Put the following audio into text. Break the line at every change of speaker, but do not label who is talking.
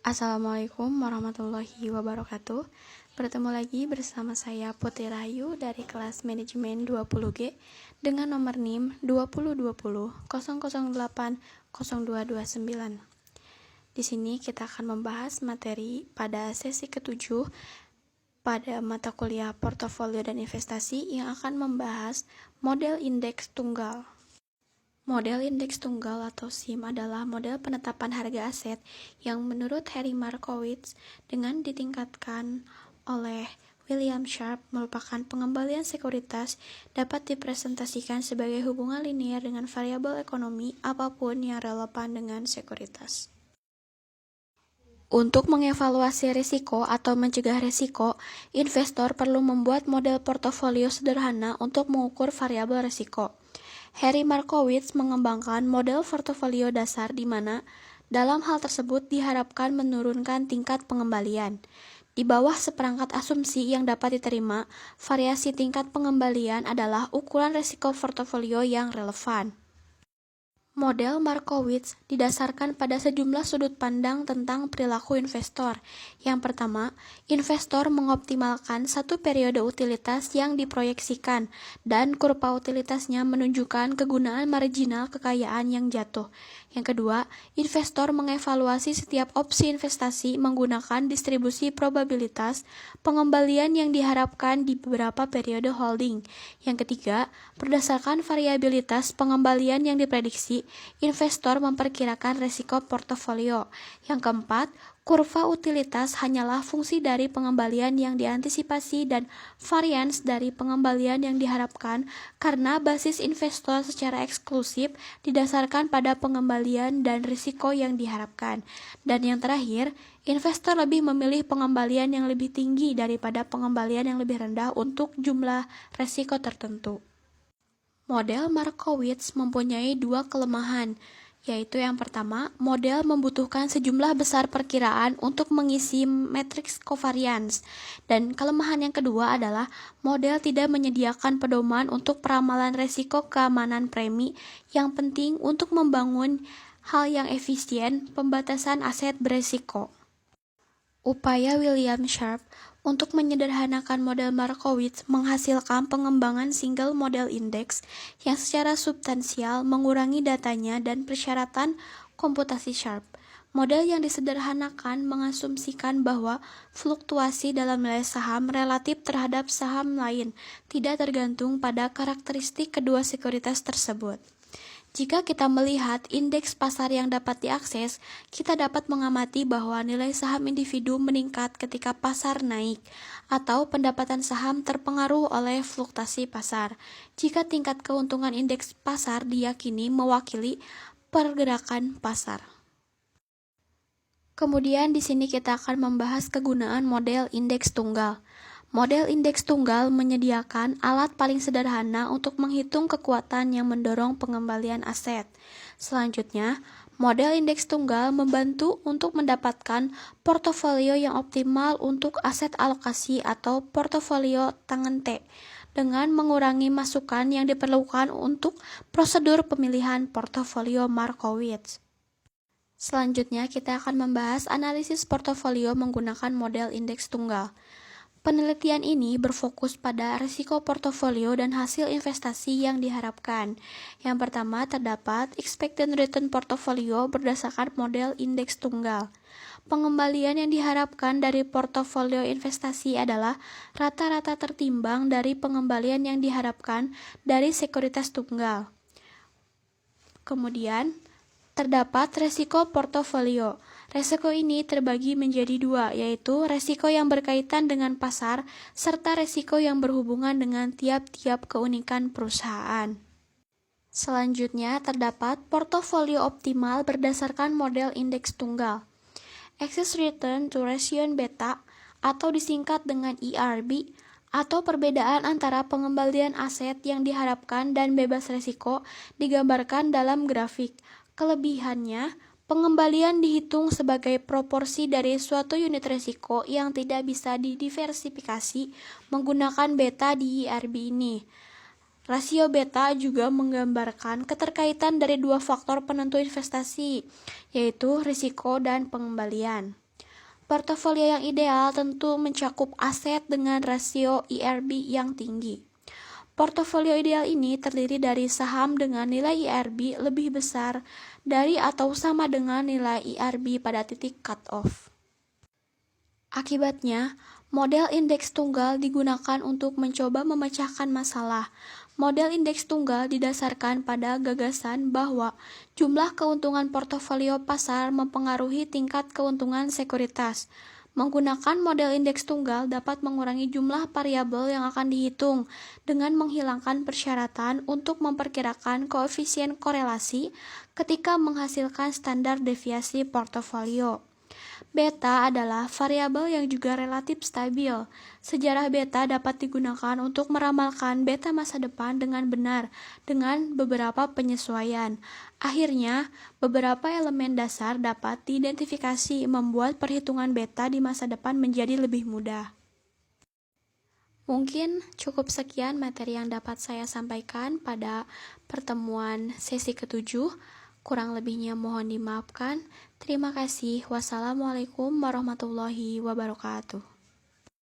Assalamualaikum warahmatullahi wabarakatuh. Bertemu lagi bersama saya Putri Rahayu dari kelas manajemen 20G dengan nomor NIM 202000800229. Di sini kita akan membahas materi pada sesi ke-7 pada mata kuliah portofolio dan investasi yang akan membahas model indeks tunggal. Model indeks tunggal atau SIM adalah model penetapan harga aset yang menurut Harry Markowitz dengan ditingkatkan oleh William Sharpe merupakan pengembalian sekuritas dapat dipresentasikan sebagai hubungan linear dengan variabel ekonomi apapun yang relevan dengan sekuritas. Untuk mengevaluasi risiko atau mencegah risiko, investor perlu membuat model portofolio sederhana untuk mengukur variabel risiko. Harry Markowitz mengembangkan model portofolio dasar di mana dalam hal tersebut diharapkan menurunkan tingkat pengembalian. Di bawah seperangkat asumsi yang dapat diterima, variasi tingkat pengembalian adalah ukuran risiko portofolio yang relevan. Model Markowitz didasarkan pada sejumlah sudut pandang tentang perilaku investor. Yang pertama, investor mengoptimalkan satu periode utilitas yang diproyeksikan dan kurva utilitasnya menunjukkan kegunaan marginal kekayaan yang jatuh. Yang kedua, investor mengevaluasi setiap opsi investasi menggunakan distribusi probabilitas pengembalian yang diharapkan di beberapa periode holding. Yang ketiga, berdasarkan variabilitas pengembalian yang diprediksi, investor memperkirakan risiko portofolio. Yang keempat, kurva utilitas hanyalah fungsi dari pengembalian yang diantisipasi dan varians dari pengembalian yang diharapkan karena basis investor secara eksklusif didasarkan pada pengembalian dan risiko yang diharapkan. Dan yang terakhir, investor lebih memilih pengembalian yang lebih tinggi daripada pengembalian yang lebih rendah untuk jumlah risiko tertentu. Model Markowitz mempunyai dua kelemahan, yaitu yang pertama, model membutuhkan sejumlah besar perkiraan untuk mengisi matriks covariance, dan kelemahan yang kedua adalah model tidak menyediakan pedoman untuk peramalan risiko keamanan premi yang penting untuk membangun hal yang efisien pembatasan aset berisiko. Upaya William Sharpe untuk menyederhanakan model Markowitz menghasilkan pengembangan single model index yang secara substansial mengurangi datanya dan persyaratan komputasi Sharpe. Model yang disederhanakan mengasumsikan bahwa fluktuasi dalam nilai saham relatif terhadap saham lain tidak tergantung pada karakteristik kedua sekuritas tersebut. Jika kita melihat indeks pasar yang dapat diakses, kita dapat mengamati bahwa nilai saham individu meningkat ketika pasar naik, atau pendapatan saham terpengaruh oleh fluktuasi pasar, jika tingkat keuntungan indeks pasar diyakini mewakili pergerakan pasar. Kemudian di sini kita akan membahas kegunaan model indeks tunggal. Model indeks tunggal menyediakan alat paling sederhana untuk menghitung kekuatan yang mendorong pengembalian aset. Selanjutnya, model indeks tunggal membantu untuk mendapatkan portofolio yang optimal untuk aset alokasi atau portofolio tangan T, dengan mengurangi masukan yang diperlukan untuk prosedur pemilihan portofolio Markowitz. Selanjutnya, kita akan membahas analisis portofolio menggunakan model indeks tunggal. Penelitian ini berfokus pada risiko portofolio dan hasil investasi yang diharapkan. Yang pertama, terdapat expected return portofolio berdasarkan model indeks tunggal. Pengembalian yang diharapkan dari portofolio investasi adalah rata-rata tertimbang dari pengembalian yang diharapkan dari sekuritas tunggal. Kemudian, terdapat risiko portofolio. Risiko ini terbagi menjadi dua, yaitu risiko yang berkaitan dengan pasar serta risiko yang berhubungan dengan tiap-tiap keunikan perusahaan. Selanjutnya, terdapat portofolio optimal berdasarkan model indeks tunggal. Excess return to ratio beta atau disingkat dengan ERB atau perbedaan antara pengembalian aset yang diharapkan dan bebas risiko digambarkan dalam grafik. Kelebihannya, pengembalian dihitung sebagai proporsi dari suatu unit risiko yang tidak bisa didiversifikasi menggunakan beta di IRB ini. Rasio beta juga menggambarkan keterkaitan dari dua faktor penentu investasi, yaitu risiko dan pengembalian. Portofolio yang ideal tentu mencakup aset dengan rasio IRB yang tinggi. Portofolio ideal ini terdiri dari saham dengan nilai IRB lebih besar dari atau sama dengan nilai IRB pada titik cut-off. Akibatnya, model indeks tunggal digunakan untuk mencoba memecahkan masalah. Model indeks tunggal didasarkan pada gagasan bahwa jumlah keuntungan portofolio pasar mempengaruhi tingkat keuntungan sekuritas. Menggunakan model indeks tunggal dapat mengurangi jumlah variabel yang akan dihitung dengan menghilangkan persyaratan untuk memperkirakan koefisien korelasi ketika menghasilkan standar deviasi portofolio. Beta adalah variabel yang juga relatif stabil. Sejarah beta dapat digunakan untuk meramalkan beta masa depan dengan benar dengan beberapa penyesuaian. Akhirnya, beberapa elemen dasar dapat diidentifikasi membuat perhitungan beta di masa depan menjadi lebih mudah. Mungkin cukup sekian materi yang dapat saya sampaikan pada pertemuan sesi ke-7. Kurang lebihnya mohon dimaafkan. Terima kasih. Wassalamualaikum warahmatullahi wabarakatuh.